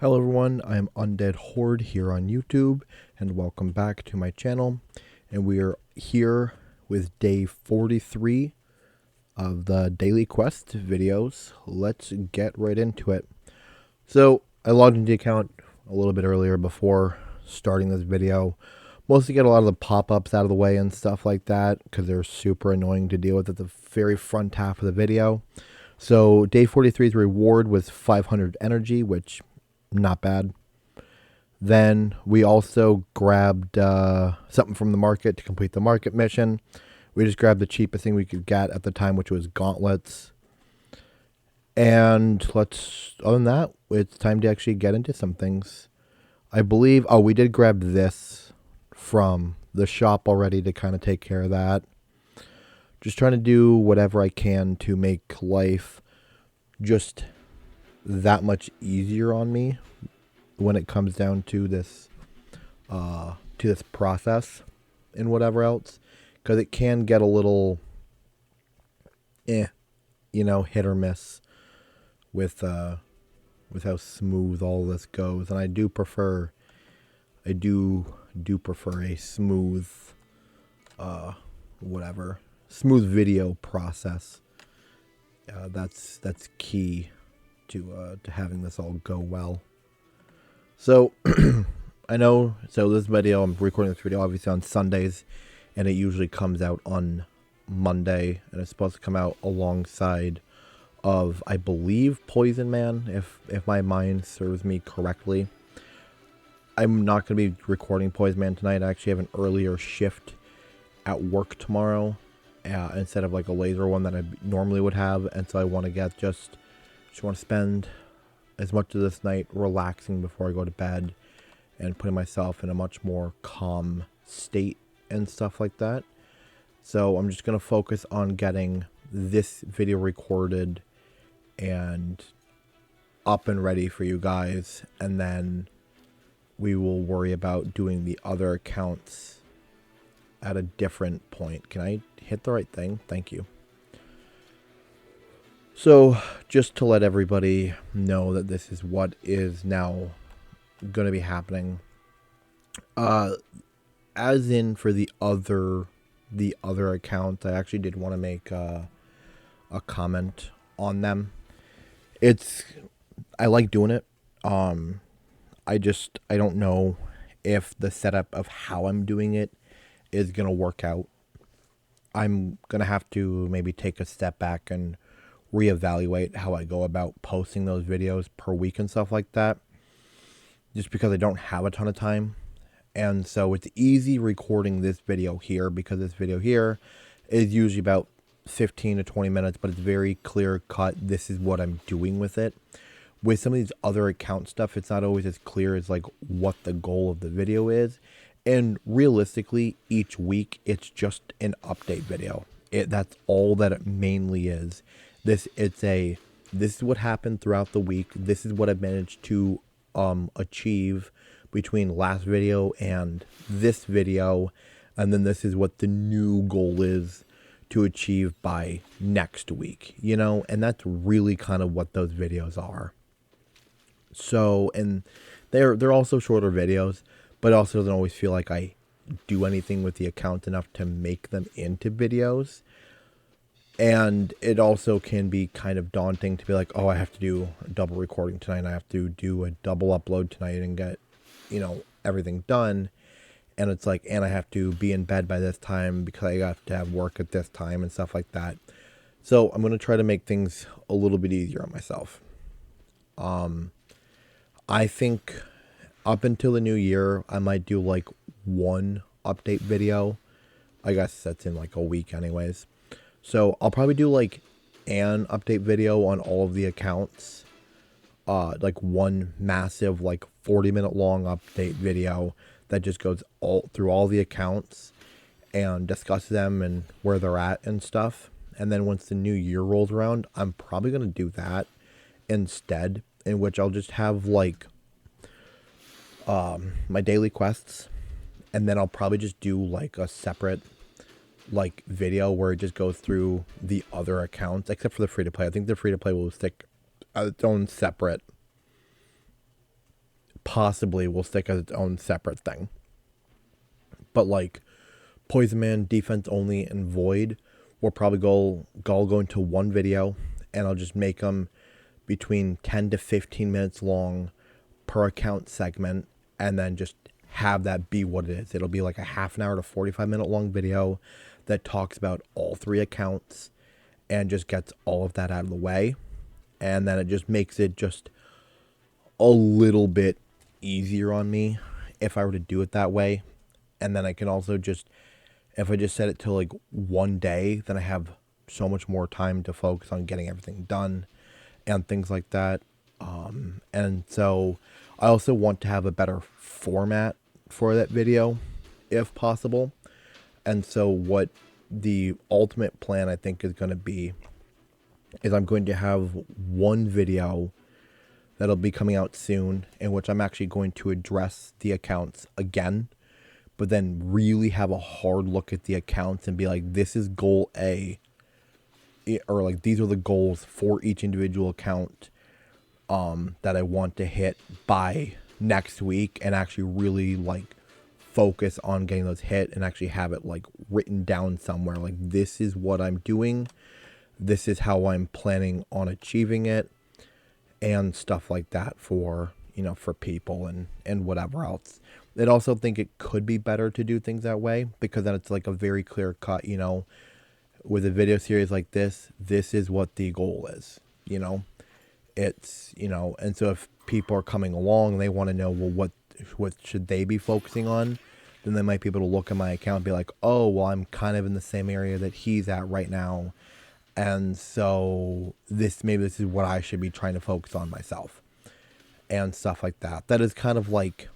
Hello everyone, I am Undead Horde here on YouTube, and welcome back to my channel. And we are here with day 43 of the daily quest videos. Let's get right into it. So, I logged into the account a little bit earlier before starting this video. Mostly get a lot of the pop-ups out of the way and stuff like that, because they're super annoying to deal with at the very front half of the video. So, day 43's reward was 500 energy, which not bad. Then we also grabbed something from the market to complete the market mission. We just grabbed the cheapest thing we could get at the time, which was gauntlets. And other than that, it's time to actually get into some things. I believe, we did grab this from the shop already to kind of take care of that. Just trying to do whatever I can to make life just that much easier on me when it comes down to this process and whatever else, because it can get a little hit or miss with how smooth all this goes. And I do prefer a smooth smooth video process. That's key to having this all go well. So I know, this video, I'm recording this video obviously on Sundays, and it usually comes out on Monday, and it's supposed to come out alongside of, I believe, Poison Man, if my mind serves me correctly. I'm not going to be recording Poison Man tonight. I actually have an earlier shift at work tomorrow, instead of like a laser one that I normally would have, and so I want to just want to spend as much of this night relaxing before I go to bed and putting myself in a much more calm state and stuff like that. So I'm just going to focus on getting this video recorded and up and ready for you guys, and then we will worry about doing the other accounts at a different point. Can I hit the right thing? Thank you. So, just to let everybody know that this is what is now going to be happening. As in for the other accounts, I actually did want to make a comment on them. I like doing it. I don't know if the setup of how I'm doing it is going to work out. I'm going to have to maybe take a step back and reevaluate how I go about posting those videos per week and stuff like that, just because I don't have a ton of time. And so it's easy recording this video here, because this video here is usually about 15 to 20 minutes, but it's very clear cut. This is what I'm doing with it. With some of these other account stuff, it's not always as clear as like what the goal of the video is. And realistically, each week it's just an update video. That's all that it mainly is. This is what happened throughout the week. This is what I've managed to achieve between last video and this video, and then this is what the new goal is to achieve by next week, and that's really kind of what those videos are. So, and they're also shorter videos, but it also doesn't always feel like I do anything with the account enough to make them into videos. And it also can be kind of daunting to be like, oh, I have to do a double recording tonight. I have to do a double upload tonight and get, everything done. And it's like, and I have to be in bed by this time because I have to have work at this time and stuff like that. So I'm going to try to make things a little bit easier on myself. I think up until the new year, I might do like one update video. I guess that's in like a week anyways. So I'll probably do like an update video on all of the accounts. Like one massive, like 40-minute long update video that just goes through all the accounts and discuss them and where they're at and stuff. And then once the new year rolls around, I'm probably going to do that instead, in which I'll just have like my daily quests, and then I'll probably just do like a separate like video where it just goes through the other accounts, except for the free to play. I think the free to play will stick its own separate possibly will stick as its own separate thing. But like Poison Man, Defense Only, and Void will probably go into one video, and I'll just make them between 10 to 15 minutes long per account segment, and then just have that be what it is. It'll be like a half an hour to 45-minute long video that talks about all 3 accounts and just gets all of that out of the way. And then it just makes it just a little bit easier on me if I were to do it that way. And then I can also just, if I just set it to like one day, then I have so much more time to focus on getting everything done and things like that. And so I also want to have a better format for that video if possible. And so what the ultimate plan I think is going to be is I'm going to have one video that'll be coming out soon in which I'm actually going to address the accounts again, but then really have a hard look at the accounts and be like, this is goal A, or like these are the goals for each individual account that I want to hit by next week, and actually really like focus on getting those hit and actually have it like written down somewhere. Like, this is what I'm doing. This is how I'm planning on achieving it, and stuff like that for, you know, for people and whatever else. I'd also think it could be better to do things that way, because then it's like a very clear cut, you know, with a video series like this is what the goal is, you know. It's, you know, and so if people are coming along and they want to know, well, what should they be focusing on, then they might be able to look at my account and be like, oh, well, I'm kind of in the same area that he's at right now, and so maybe this is what I should be trying to focus on myself, and stuff like that. That is kind of like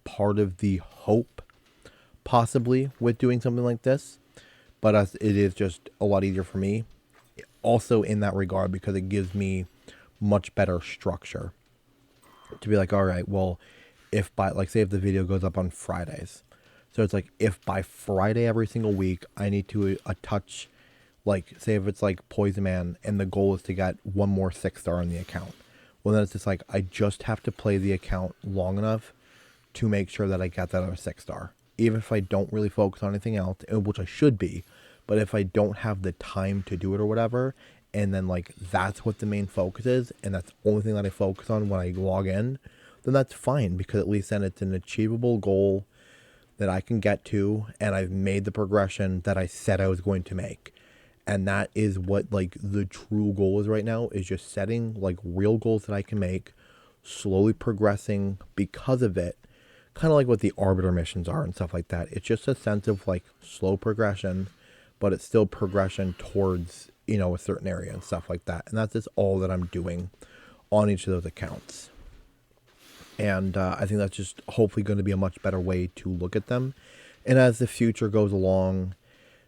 part of the hope possibly with doing something like this, but as it is just a lot easier for me also in that regard, because it gives me much better structure to be like, all right, well, if by, like, say if the video goes up on Fridays, so it's like, if by Friday every single week I need to touch, like, say if it's like Poison Man and the goal is to get one more 6-star on the account, well, then it's just like, I just have to play the account long enough to make sure that I get that other 6-star, even if I don't really focus on anything else, which I should be. But if I don't have the time to do it or whatever, and then like that's what the main focus is, and that's the only thing that I focus on when I log in, then that's fine, because at least then it's an achievable goal that I can get to, and I've made the progression that I said I was going to make. And that is what like the true goal is right now, is just setting like real goals that I can make, slowly progressing because of it, kind of like what the Arbiter missions are and stuff like that. It's just a sense of like slow progression, but it's still progression towards, you know, a certain area and stuff like that. And that's just all that I'm doing on each of those accounts. And I think that's just hopefully going to be a much better way to look at them. And as the future goes along,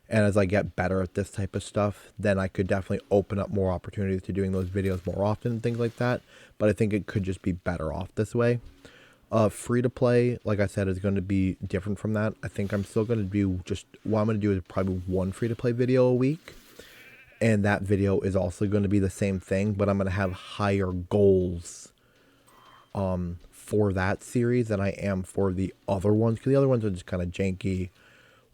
and as I get better at this type of stuff, then I could definitely open up more opportunities to doing those videos more often and things like that. But I think it could just be better off this way. Free to play, like I said, is going to be different from that. I think I'm still going to do just, what I'm going to do is probably one free to play video a week. And that video is also going to be the same thing, but I'm going to have higher goals for that series than I am for the other ones. Because the other ones are just kind of janky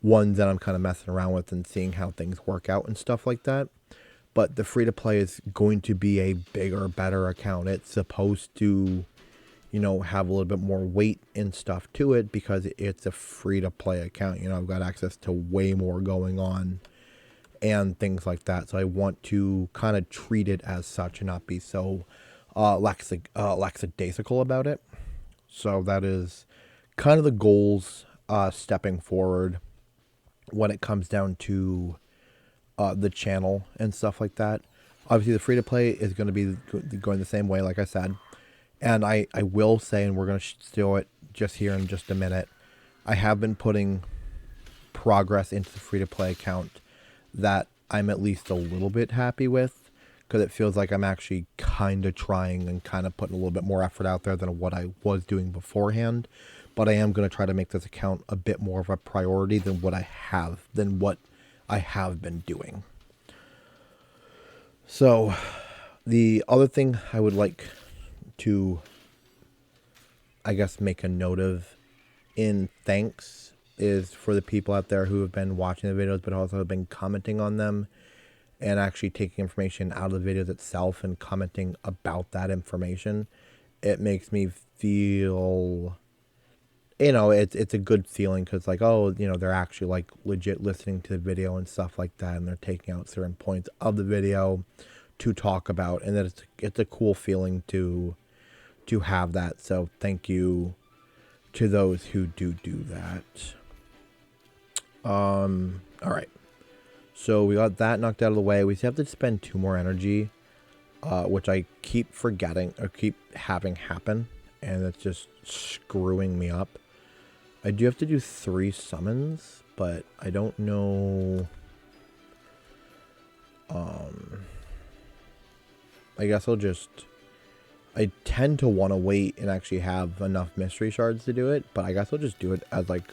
ones that I'm kind of messing around with and seeing how things work out and stuff like that. But the free to play is going to be a bigger, better account. It's supposed to, you know, have a little bit more weight and stuff to it, because it's a free to play account. You know, I've got access to way more going on and things like that. So I want to kind of treat it as such and not be so lackadaisical about it. So that is kind of the goals stepping forward when it comes down to the channel and stuff like that. Obviously, the free to play is going to be going the same way, like I said. And I will say, and we're going to show it just here in just a minute, I have been putting progress into the free to play account that I'm at least a little bit happy with, because it feels like I'm actually kind of trying and kind of putting a little bit more effort out there than what I was doing beforehand. But I am going to try to make this account a bit more of a priority than what I have been doing. So the other thing I would like to I guess, make a note of in thanks is for the people out there who have been watching the videos, but also have been commenting on them and actually taking information out of the videos itself and commenting about that information. It makes me feel, it's a good feeling because, like, oh, they're actually, like, legit listening to the video and stuff like that, and they're taking out certain points of the video to talk about, and that it's a cool feeling to have that. So thank you to those who do that. All right. So we got that knocked out of the way. We still have to spend 2 more energy, which I keep forgetting or keep having happen, and it's just screwing me up. I do have to do 3 summons, but I don't know. I guess I tend to want to wait and actually have enough mystery shards to do it, but I guess I'll just do it as, like,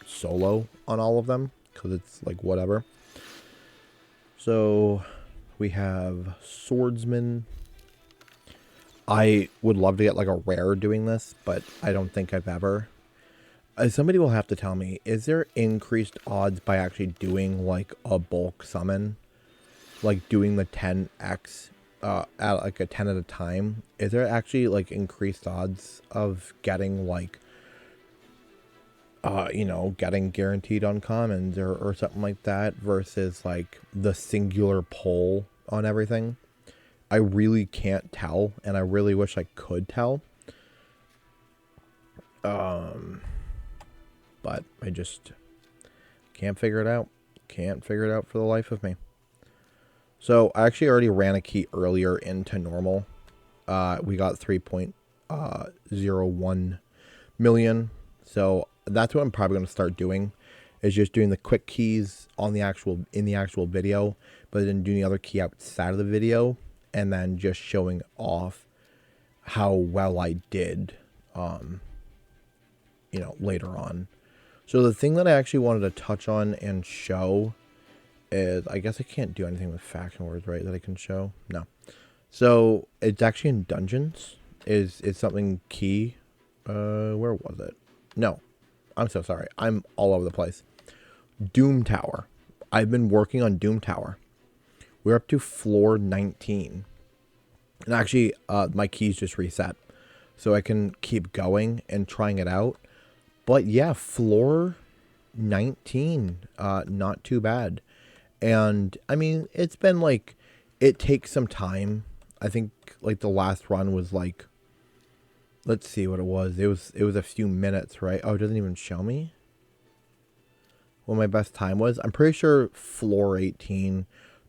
solo on all of them, because it's, like, whatever. So we have Swordsman. I would love to get, like, a rare doing this, but I don't think I've ever. Somebody will have to tell me, is there increased odds by actually doing, like, a bulk summon? Like, doing the 10x at, like, a 10 at a time? Is there actually, like, increased odds of getting, like, getting guaranteed uncommons or something like that versus, like, the singular pull on everything? I really can't tell, and I really wish I could tell. But I just can't figure it out. Can't figure it out for the life of me. So I actually already ran a key earlier into normal. We got 3.01 million. So that's what I'm probably going to start doing, is just doing the quick keys in the actual video, but then doing the other key outside of the video, and then just showing off how well I did, later on. So the thing that I actually wanted to touch on and show is, I guess I can't do anything with faction words, right, that I can show? No. So it's actually in dungeons. Is something key? Where was it? No. I'm so sorry. I'm all over the place. Doom Tower. I've been working on Doom Tower. We're up to floor 19. And actually, my keys just reset. So I can keep going and trying it out. But yeah, floor 19. Not too bad. And, I mean, it's been, like, it takes some time. I think, like, the last run was, like, let's see what it was. It was a few minutes, right? Oh, it doesn't even show me what my best time was. I'm pretty sure floor 18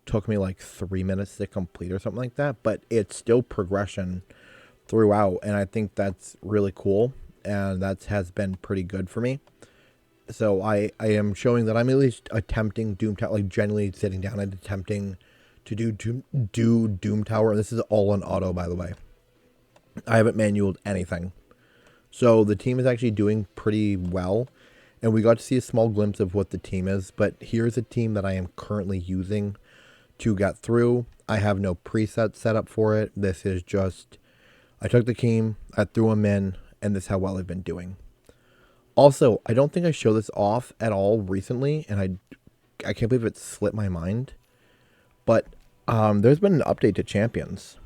took me like 3 minutes to complete or something like that, but it's still progression throughout, and I think that's really cool, and that has been pretty good for me. So I am showing that I'm at least attempting Doom Tower, like genuinely sitting down and attempting to do Doom Tower, and this is all on auto, by the way. I haven't manualed anything. So the team is actually doing pretty well, and we got to see a small glimpse of what the team is, but here's a team that I am currently using to get through. I have no preset set up for it. This is just, I took the team, I threw them in, and this is how well I've been doing. Also, I don't think I showed this off at all recently, and I can't believe it slipped my mind, but there's been an update to Champions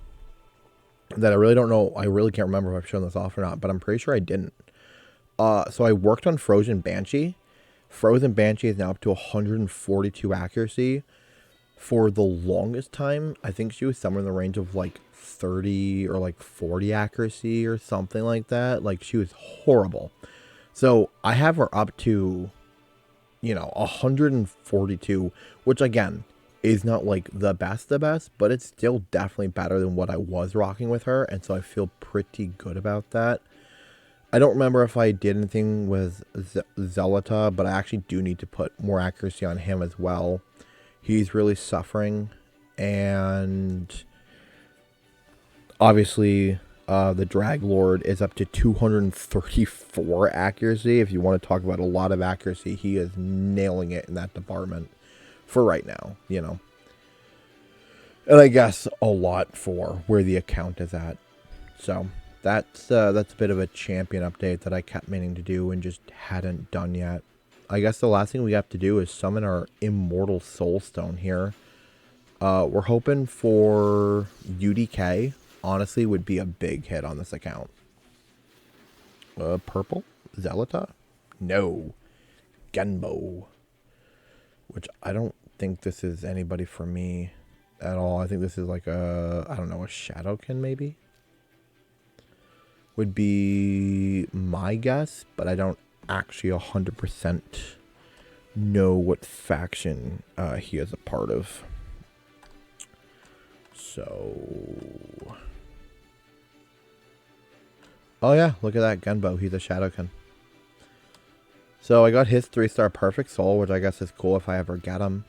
that I really don't know. I really can't remember if I've shown this off or not, but I'm pretty sure I didn't. So I worked on Frozen Banshee. Frozen Banshee is now up to 142 accuracy. For the longest time, I think she was somewhere in the range of like 30 or like 40 accuracy or something like that. Like, she was horrible. So I have her up to, 142, which again is not like the best, but it's still definitely better than what I was rocking with her. And so I feel pretty good about that. I don't remember if I did anything with Zelata, but I actually do need to put more accuracy on him as well. He's really suffering. And obviously, the Drag Lord is up to 234 accuracy. If you want to talk about a lot of accuracy, he is nailing it in that department for right now, And I guess a lot for where the account is at. So that's a bit of a champion update that I kept meaning to do and just hadn't done yet. I guess the last thing we have to do is summon our Immortal Soulstone here. We're hoping for UDK. Honestly, would be a big hit on this account. Purple? Zelata? No. Genbo. Which I don't think this is anybody for me at all. I think this is like a, I don't know, a Shadowkin maybe? Would be my guess, but I don't actually 100% know what faction he is a part of. So... Oh yeah, look at that Gunbow. He's a Shadowkin. So I got his 3-star Perfect Soul, which I guess is cool if I ever get him.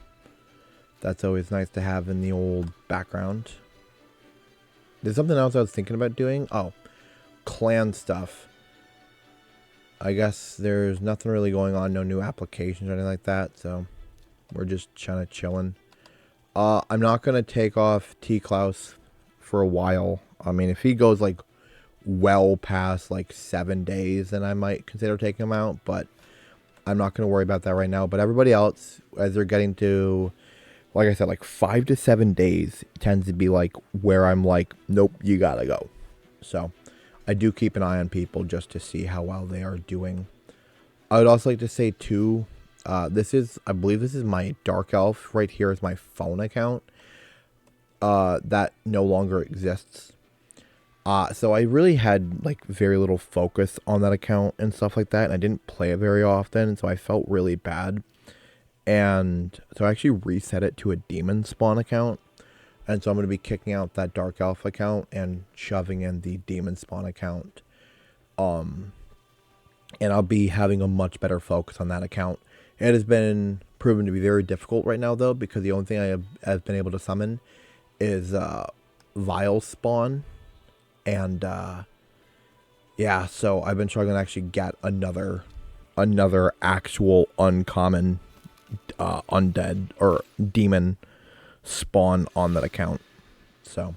That's always nice to have in the old background. There's something else I was thinking about doing. Oh, clan stuff. I guess there's nothing really going on. No new applications or anything like that. So we're just kind of chilling. I'm not going to take off T-Klaus for a while. I mean, if he goes like well past like 7 days, then I might consider taking him out, but I'm not going to worry about that right now. But everybody else, as they're getting to, like I said, like 5 to 7 days tends to be like where I'm like, nope, you gotta go. So I do keep an eye on people just to see how well they are doing. I would also like to say too, I believe this is my Dark Elf. Right here is my phone account that no longer exists. So I really had like very little focus on that account and stuff like that, and I didn't play it very often, so I felt really bad. And so I actually reset it to a demon spawn account, and so I'm going to be kicking out that Dark Elf account and shoving in the demon spawn account. And I'll be having a much better focus on that account. It has been proven to be very difficult right now though, because the only thing I have been able to summon is Vile spawn. And yeah, so I've been struggling to actually get another actual uncommon undead or demon spawn on that account. So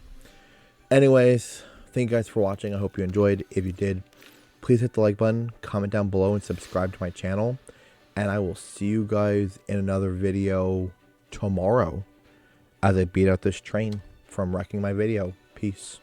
anyways, thank you guys for watching. I hope you enjoyed. If you did, please hit the like button, comment down below, and subscribe to my channel. And I will see you guys in another video tomorrow as I beat out this train from wrecking my video. Peace.